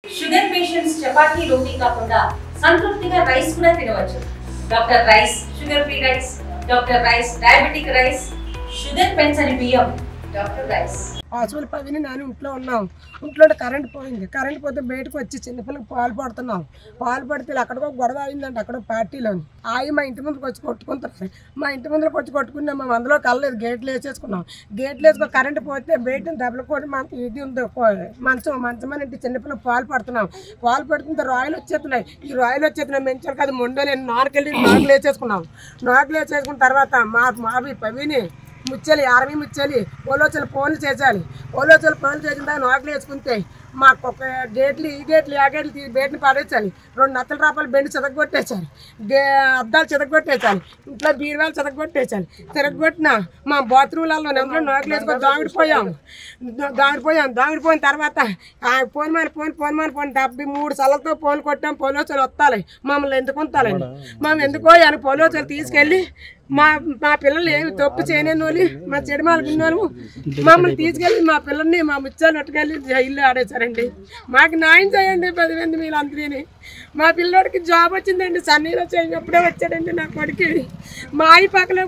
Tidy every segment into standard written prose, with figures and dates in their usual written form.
Sugar patients chapati రోటీ కాకుండా సంతృప్తిగా rice కూడా తినవచ్చు. Doctor rice, sugar free rice, doctor rice, diabetic rice, sugar పెంచని బియ్యం, డాక్టర్ రైస్. హాస్పిటల్ పదిని నేను ఇంట్లో ఉన్నాం. ఇంట్లో కరెంట్ పోయింది. కరెంట్ పోతే బయటకు వచ్చి చిన్నపిల్లకి పాలు పడుతున్నాం. పాలు పడితే అక్కడికో గొడవ అయిందంటే అక్కడ పార్టీలోని ఆయి మా ఇంటి ముందుకు వచ్చి కొట్టుకుంటారు. మా ఇంటి ముందుకు వచ్చి కొట్టుకున్నాం. మేము అందులో కలలేదు, గేట్లు వేసేసుకున్నాం. గేట్లు వేసుకొని కరెంట్ పోతే బయట దెబ్బలు కూడా మనకి ఇది ఉంది, మంచం అని చిన్నపిల్లకి పాలు పడుతున్నాం. పాలు పడుతుంటే రాయలు వచ్చేస్తున్నాయి. ఈ రాయలు వచ్చేస్తున్నాయి మంచిగా అది మొండో నేను నాలుకెళ్ళి నాలుగు వేసేసుకున్నాం. నాలుగు వేసేసుకున్న తర్వాత మావి పవిని ముచ్చాలి, ఆర్మీ ముచ్చాలి, పోలోచలు ఫోన్లు చేసాలి. పోలోచలు ఫోన్లు చేసిన తర్వాత నోట్లు వేసుకుంటే మాకు ఒక గేట్లు ఈ గేట్లు ఆ గేట్లు బయటని పడేసాలి. 2 నత్తల రూపాయలు బెండి చెదగొట్టేసాలి, అద్దాలు చెదగొట్టేసాలి, ఇంట్లో బీరువాలు చెదగొట్టేసాలి. తిరగొట్టిన మా బాత్రూమ్లలో నెంబర్ నోట్లు వేసుకొని దాగిడిపోయిన తర్వాత ఫోన్ మన ఫోన్ 73 సార్లతో ఫోన్ కొట్టాం. పోలోచలు వస్తాలి, మమ్మల్ని ఎందుకు ఉంచాలండి? మేము ఎందుకో అని పోలోచలు తీసుకెళ్ళి మా పిల్లలు ఏమి తప్పు చేయలేని వాళ్ళు, మా చెడుమాలకు ఉన్నాను మమ్మల్ని తీసుకెళ్ళి మా పిల్లల్ని మా ముచ్చాలు అట్టుకెళ్ళి ఇల్లు ఆడేశారండి. మాకు న్యాయం చేయండి 10,000 మీరు అందరినీ. మా పిల్లోడికి జాబ్ వచ్చిందండి, సన్నీలో చేయప్పుడే వచ్చాడండి నా కొడుకు. మా అయ్యి పక్కలో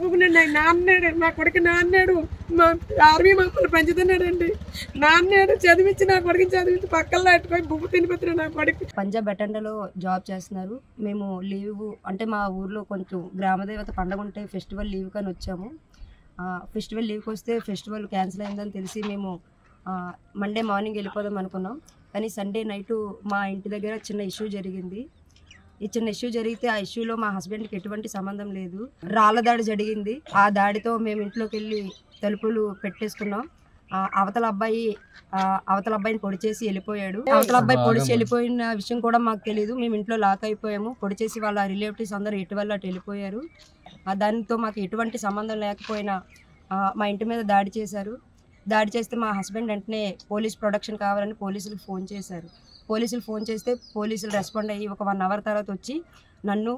నాన్నాడు, మా కొడుకు నాన్నాడు, మా ఆర్మీ మమ్మల్ని పెంచుతున్నాడండి. నాన్నాడు చదివించి నా కొడుకుని చదివించి పక్కల్లో పెట్టుకొని బువ్వు తినిపోతున్నాడు నా కొడుకు. పంజాబ్ అటెండర్లో జాబ్ చేస్తున్నారు. మేము లీవ్ అంటే మా ఊర్లో కొంచెం గ్రామదేవత పండుగ ఉంటే ఫెస్టివల్ లీవ్ కానీ వచ్చాము. ఫెస్టివల్ లీవ్కి వస్తే ఫెస్టివల్ క్యాన్సిల్ అయిందని తెలిసి మేము మండే మార్నింగ్ వెళ్ళిపోదాం అనుకున్నాం. కానీ సండే నైటు మా ఇంటి దగ్గర చిన్న ఇష్యూ జరిగింది. ఈ చిన్న ఇష్యూ జరిగితే ఆ ఇష్యూలో మా హస్బెండ్కి ఎటువంటి సంబంధం లేదు. రాళ్ళ దాడి జరిగింది. ఆ దాడితో మేము ఇంట్లోకి వెళ్ళి తలుపులు పెట్టేసుకున్నాం. అవతల అబ్బాయిని పొడి చేసి వెళ్ళిపోయాడు. అవతల అబ్బాయి పొడిచి వెళ్ళిపోయిన విషయం కూడా మాకు తెలియదు. మేము ఇంట్లో లాక్ అయిపోయాము. పొడి చేసి వాళ్ళ రిలేటివ్స్ అందరూ ఎటు వల్ల అటు వెళ్ళిపోయారు. దానితో మాకు ఎటువంటి సంబంధం లేకపోయినా మా ఇంటి మీద దాడి చేశారు. దాడి చేస్తే మా హస్బెండ్ వెంటనే పోలీస్ ప్రొటెక్షన్ కావాలని పోలీసులకు ఫోన్ చేశారు. పోలీసులు ఫోన్ చేస్తే పోలీసులు రెస్పాండ్ అయ్యి ఒక 1 అవర్ తర్వాత వచ్చి నన్ను,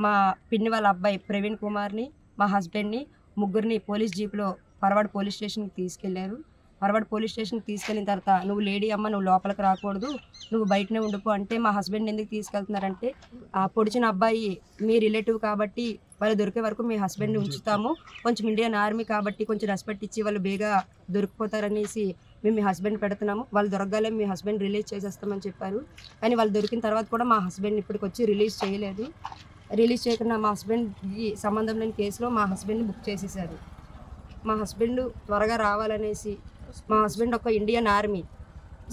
మా పిన్ని వాళ్ళ అబ్బాయి ప్రవీణ్ కుమార్ని, మా హస్బెండ్ని, ముగ్గురిని పోలీస్ జీప్లో పరవాడ పోలీస్ స్టేషన్కి తీసుకెళ్లారు. పరవాడ పోలీస్ స్టేషన్కి తీసుకెళ్ళిన తర్వాత నువ్వు లేడీ అమ్మ, నువ్వు లోపలికి రాకూడదు, నువ్వు బయటనే ఉండిపో అంటే మా హస్బెండ్ ఎందుకు తీసుకెళ్తున్నారంటే ఆ పొడిచిన అబ్బాయి మీ రిలేటివ్ కాబట్టి వాళ్ళు దొరికే వరకు మీ హస్బెండ్ని ఉంచుతాము, కొంచెం ఇండియన్ ఆర్మీ కాబట్టి కొంచెం రెస్పెక్ట్ ఇచ్చి వాళ్ళు బేగా దొరికిపోతారనేసి మేము మీ హస్బెండ్ పెడుతున్నాము, వాళ్ళు దొరకగానే మీ హస్బెండ్ రిలీజ్ చేసేస్తామని చెప్పారు. కానీ వాళ్ళు దొరికిన తర్వాత కూడా మా హస్బెండ్ ఇప్పటికి వచ్చి రిలీజ్ చేయలేదు. రిలీజ్ చేయకుండా మా హస్బెండ్కి సంబంధం లేని కేసులో మా హస్బెండ్ని బుక్ చేసేసారు. మా హస్బెండ్ త్వరగా రావాలనేసి, మా హస్బెండ్ ఒక ఇండియన్ ఆర్మీ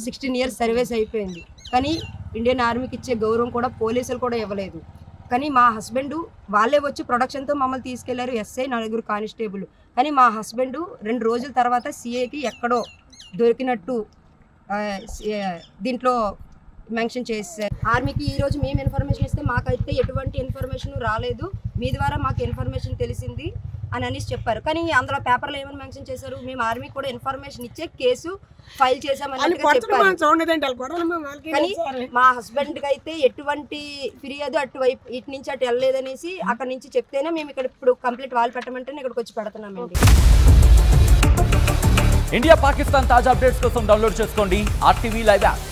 16 ఇయర్స్ సర్వీస్ అయిపోయింది. కానీ ఇండియన్ ఆర్మీకి ఇచ్చే గౌరవం కూడా పోలీసులు కూడా ఇవ్వలేదు. కానీ మా హస్బెండ్ వాళ్ళే వచ్చి ప్రొడక్షన్తో మమ్మల్ని తీసుకెళ్లారు, ఎస్ఐ 4 కానిస్టేబుల్. కానీ మా హస్బెండ్ 2 రోజుల తర్వాత సిఐకి ఎక్కడో దొరికినట్టు దీంట్లో మెన్షన్ చేశారు. ఆర్మీకి ఈరోజు మేము ఇన్ఫర్మేషన్ ఇస్తే మాకైతే ఎటువంటి ఇన్ఫర్మేషన్ రాలేదు, మీ ద్వారా మాకు ఇన్ఫర్మేషన్ తెలిసింది అని అనేసి చెప్పారు. కానీ అందులో పేపర్లో ఏమని మెన్షన్ చేశారు, మేము ఆర్మీకి కూడా ఇన్ఫర్మేషన్ ఇచ్చే కేసు ఫైల్ చేసామని చెప్పారు. కానీ మా హస్బెండ్కి అయితే ఎటువంటి ఫిర్యాదు అటువైపు ఇటు నుంచి అటు వెళ్ళలేదనేసి అక్కడ నుంచి చెప్తేనే మేము ఇక్కడ ఇప్పుడు కంప్లీట్ వాల్ పెట్టమంటే ఇక్కడికి వచ్చి పెడుతున్నామండి. ఇండియా పాకిస్తాన్ తాజా అప్డేట్స్ కోసం డౌన్లోడ్ చేసుకోండి RTV లైవ్ యాప్.